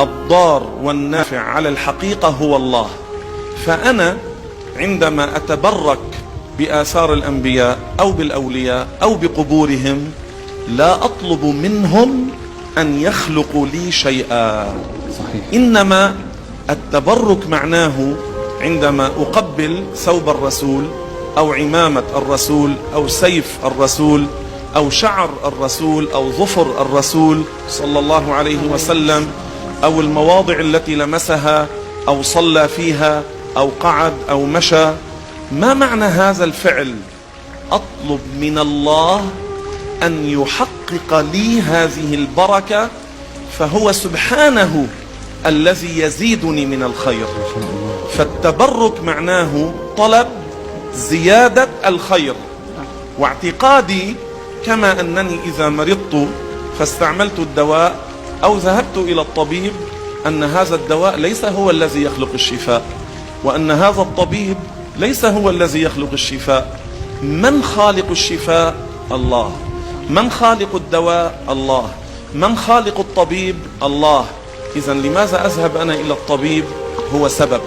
الضار والنافع على الحقيقة هو الله. فأنا عندما أتبرك بآثار الأنبياء أو بالأولياء أو بقبورهم لا أطلب منهم أن يخلقوا لي شيئا. صحيح. إنما التبرك معناه عندما أقبل ثوب الرسول أو عمامة الرسول أو سيف الرسول أو شعر الرسول أو ظفر الرسول صلى الله عليه وسلم أو المواضع التي لمسها أو صلى فيها أو قعد أو مشى، ما معنى هذا الفعل؟ أطلب من الله أن يحقق لي هذه البركة، فهو سبحانه الذي يزيدني من الخير. فالتبرك معناه طلب زيادة الخير، واعتقادي كما أنني إذا مرضت فاستعملت الدواء أو ذهبت إلى الطبيب أن هذا الدواء ليس هو الذي يخلق الشفاء، وأن هذا الطبيب ليس هو الذي يخلق الشفاء. من خالق الشفاء؟ الله. من خالق الدواء؟ الله. من خالق الطبيب؟ الله. إذن لماذا أذهب أنا إلى الطبيب؟ هو سبب،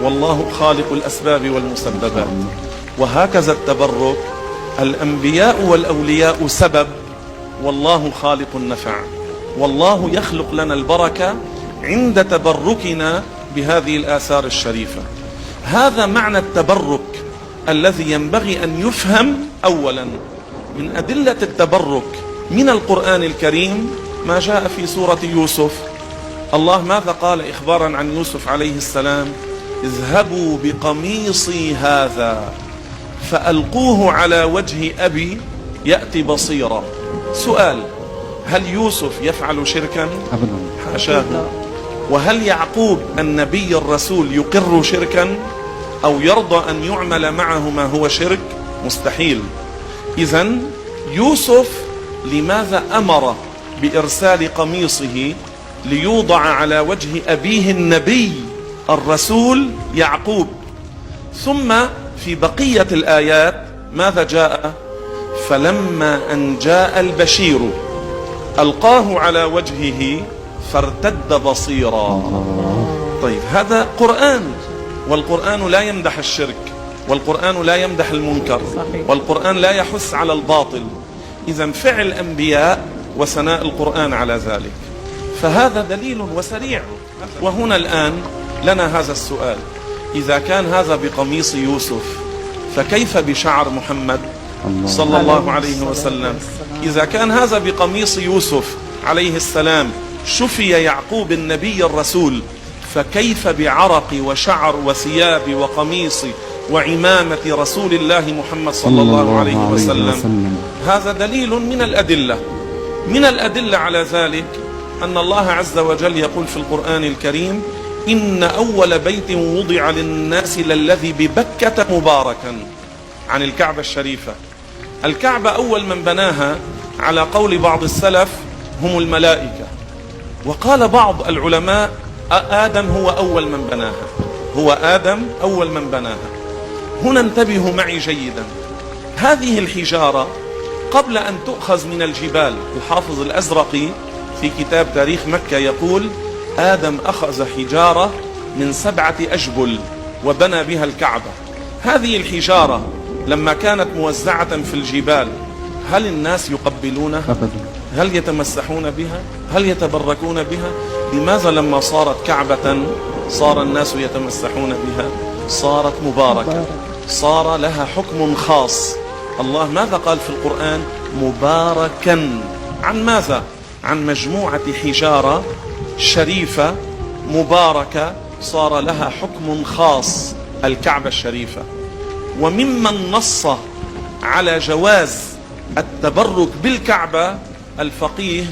والله خالق الأسباب والمسببات. وهكذا التبرك، الأنبياء والأولياء سبب، والله خالق النفع، والله يخلق لنا البركة عند تبركنا بهذه الآثار الشريفة. هذا معنى التبرك الذي ينبغي أن يفهم. أولا من أدلة التبرك من القرآن الكريم ما جاء في سورة يوسف. الله ماذا قال إخبارا عن يوسف عليه السلام؟ اذهبوا بقميصي هذا فألقوه على وجه أبي يأتي بصيرا. سؤال: هل يوسف يفعل شركا؟ أبدا، حاشاه. وهل يعقوب النبي الرسول يقر شركا أو يرضى أن يعمل معه ما هو شرك؟ مستحيل. إذن يوسف لماذا أمر بإرسال قميصه ليوضع على وجه أبيه النبي الرسول يعقوب؟ ثم في بقية الآيات ماذا جاء؟ فلما أن جاء البشير ألقاه على وجهه فارتد بصيرا. طيب هذا قرآن، والقرآن لا يمدح الشرك، والقرآن لا يمدح المنكر، والقرآن لا يحث على الباطل. إذن فعل أنبياء وثناء القرآن على ذلك، فهذا دليل وسريع. وهنا الآن لنا هذا السؤال: إذا كان هذا بقميص يوسف فكيف بشعر محمد صلى الله عليه وسلم؟ إذا كان هذا بقميص يوسف عليه السلام شفي يعقوب النبي الرسول، فكيف بعرق وشعر وثياب وقميص وعمامة رسول الله محمد صلى الله عليه وسلم؟ هذا دليل من الأدلة على ذلك أن الله عز وجل يقول في القرآن الكريم: إن أول بيت وضع للناس للذي ببكة مباركا. عن الكعبة الشريفة. الكعبة أول من بناها على قول بعض السلف هم الملائكة، وقال بعض العلماء آدم هو أول من بناها. هنا انتبهوا معي جيدا. هذه الحجارة قبل أن تؤخذ من الجبال، الحافظ الأزرقي في كتاب تاريخ مكة يقول: آدم أخذ حجارة من 7 أجبل وبنى بها الكعبة. هذه الحجارة لما كانت موزعة في الجبال هل الناس يقبلونها؟ هل يتمسحون بها؟ هل يتبركون بها؟ لماذا لما صارت كعبة صار الناس يتمسحون بها؟ صارت مباركة، صار لها حكم خاص. الله ماذا قال في القرآن؟ مباركا. عن ماذا؟ عن مجموعة حجارة شريفة مباركة صار لها حكم خاص، الكعبة الشريفة. وممن نص على جواز التبرك بالكعبة الفقيه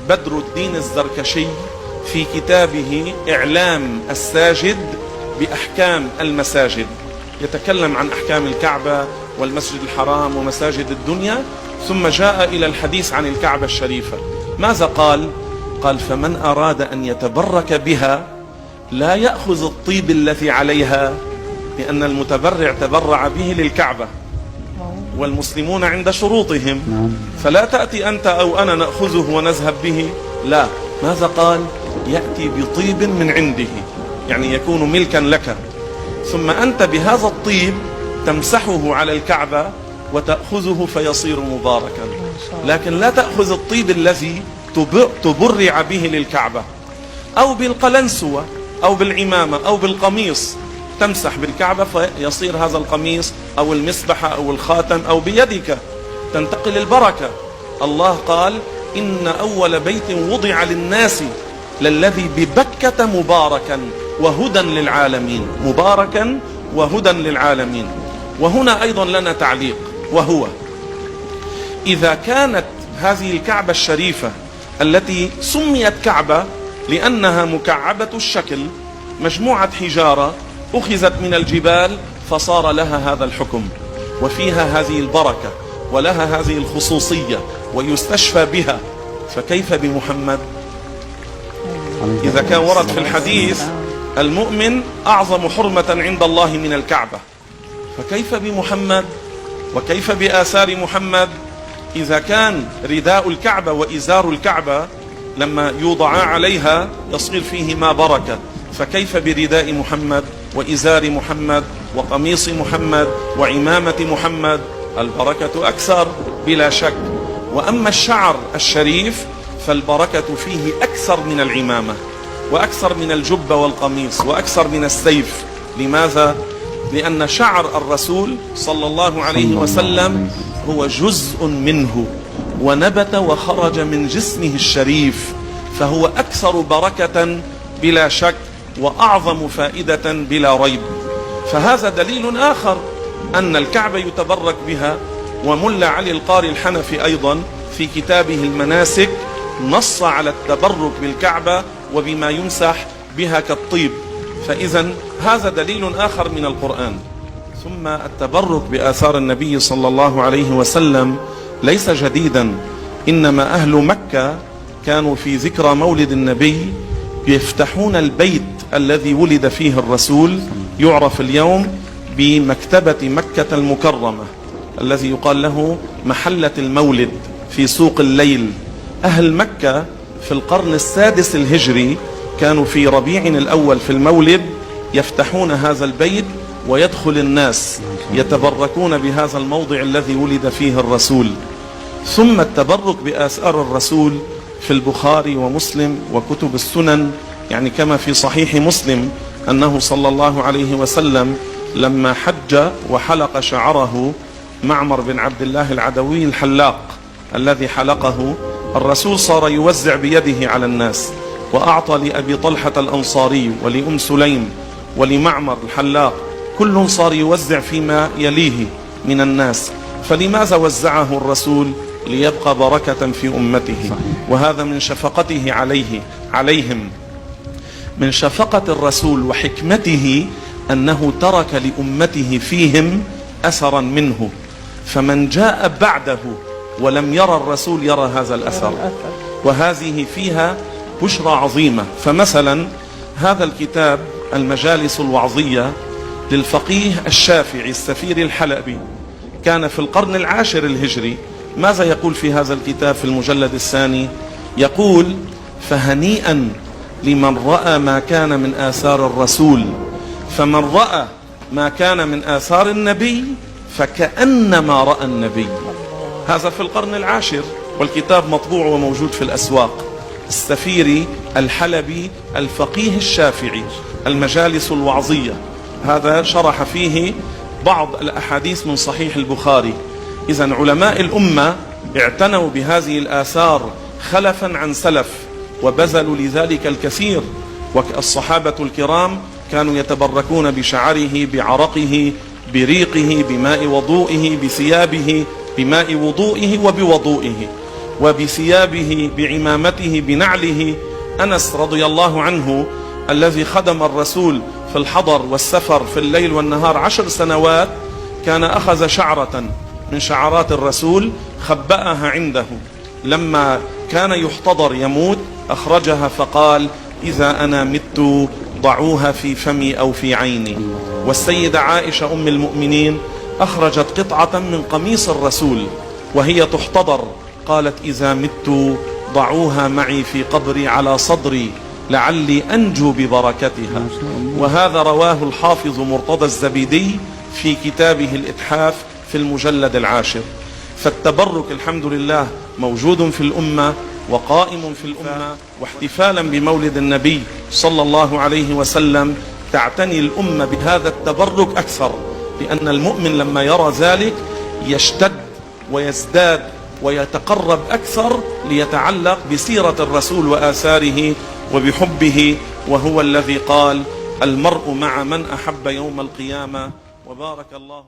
بدر الدين الزركشي في كتابه إعلام الساجد بأحكام المساجد، يتكلم عن أحكام الكعبة والمسجد الحرام ومساجد الدنيا، ثم جاء إلى الحديث عن الكعبة الشريفة. ماذا قال؟ قال: فمن أراد أن يتبرك بها لا يأخذ الطيب الذي عليها، لأن المتبرع تبرع به للكعبة والمسلمون عند شروطهم، فلا تأتي أنت أو أنا نأخذه ونذهب به، لا. ماذا قال؟ يأتي بطيب من عنده، يعني يكون ملكا لك، ثم أنت بهذا الطيب تمسحه على الكعبة وتأخذه فيصير مباركا. لكن لا تأخذ الطيب الذي تبرع به للكعبة، أو بالقلنسوة أو بالعمامة أو بالقميص تمسح بالكعبة فيصير هذا القميص أو المسبحة أو الخاتم، أو بيدك تنتقل البركة. الله قال: إن أول بيت وضع للناس للذي ببكة مباركا وهدى للعالمين. مباركا وهدى للعالمين. وهنا أيضا لنا تعليق، وهو إذا كانت هذه الكعبة الشريفة التي سميت كعبة لأنها مكعبة الشكل، مجموعة حجارة أخذت من الجبال فصار لها هذا الحكم، وفيها هذه البركة ولها هذه الخصوصية ويستشفى بها، فكيف بمحمد؟ إذا كان ورد في الحديث المؤمن أعظم حرمة عند الله من الكعبة، فكيف بمحمد؟ وكيف بآثار محمد؟ إذا كان رداء الكعبة وإزار الكعبة لما يوضعا عليها يصير فيهما بركة، فكيف برداء محمد وإزار محمد وقميص محمد وعمامة محمد؟ البركة أكثر بلا شك. وأما الشعر الشريف فالبركة فيه أكثر من العمامة وأكثر من الجبة والقميص وأكثر من السيف. لماذا؟ لأن شعر الرسول صلى الله عليه وسلم هو جزء منه، ونبت وخرج من جسمه الشريف، فهو أكثر بركة بلا شك وأعظم فائدة بلا ريب. فهذا دليل آخر أن الكعبة يتبرك بها. وملا علي القاري الحنفي أيضا في كتابه المناسك نص على التبرك بالكعبة وبما يمسح بها كالطيب. فإذا هذا دليل آخر من القرآن. ثم التبرك بآثار النبي صلى الله عليه وسلم ليس جديدا، إنما أهل مكة كانوا في ذكرى مولد النبي يفتحون البيت الذي ولد فيه الرسول، يعرف اليوم بمكتبة مكة المكرمة الذي يقال له محلة المولد في سوق الليل. أهل مكة في القرن السادس الهجري كانوا في ربيع الأول في المولد يفتحون هذا البيت ويدخل الناس يتبركون بهذا الموضع الذي ولد فيه الرسول. ثم التبرك بآثار الرسول في البخاري ومسلم وكتب السنن، يعني كما في صحيح مسلم أنه صلى الله عليه وسلم لما حج وحلق شعره معمر بن عبد الله العدوي الحلاق الذي حلقه، الرسول صار يوزع بيده على الناس، وأعطى لأبي طلحة الأنصاري ولأم سليم ولمعمر الحلاق، كل صار يوزع فيما يليه من الناس. فلماذا وزعه الرسول؟ ليبقى بركة في أمته. وهذا من شفقته عليهم، من شفقة الرسول وحكمته أنه ترك لأمته فيهم أثرا منه، فمن جاء بعده ولم يرى الرسول يرى هذا الأثر، وهذه فيها بشرى عظيمة. فمثلا هذا الكتاب المجالس الوعظية للفقيه الشافعي السفير الحلبي كان في القرن العاشر الهجري. ماذا يقول في هذا الكتاب في المجلد الثاني؟ يقول: فهنيئا لمن رأى ما كان من آثار الرسول، فمن رأى ما كان من آثار النبي فكأنما رأى النبي. هذا في القرن العاشر، والكتاب مطبوع وموجود في الأسواق. السفيري الحلبي الفقيه الشافعي المجالس الوعظية، هذا شرح فيه بعض الأحاديث من صحيح البخاري. إذن علماء الأمة اعتنوا بهذه الآثار خلفا عن سلف وبذلوا لذلك الكثير. والصحابة الكرام كانوا يتبركون بشعره، بعرقه، بريقه، بماء وضوئه، بثيابه، بماء وضوئه وبوضوئه، وبثيابه، بعمامته، بنعله. أنس رضي الله عنه الذي خدم الرسول في الحضر والسفر في الليل والنهار 10 سنوات، كان أخذ شعرة من شعرات الرسول خبأها عنده، لما كان يحتضر يموت أخرجها فقال: إذا أنا مت ضعوها في فمي أو في عيني. والسيدة عائشة أم المؤمنين أخرجت قطعة من قميص الرسول وهي تحتضر، قالت: إذا مت ضعوها معي في قبري على صدري، لعلي أنجو ببركتها. وهذا رواه الحافظ مرتضى الزبيدي في كتابه الإتحاف في المجلد 10. فالتبرك الحمد لله موجود في الأمة وقائم في الأمة، واحتفالا بمولد النبي صلى الله عليه وسلم تعتني الأمة بهذا التبرك أكثر، لأن المؤمن لما يرى ذلك يشتد ويزداد ويتقرب أكثر ليتعلق بسيرة الرسول وآثاره وبحبه، وهو الذي قال: المرء مع من أحب يوم القيامة. وبارك الله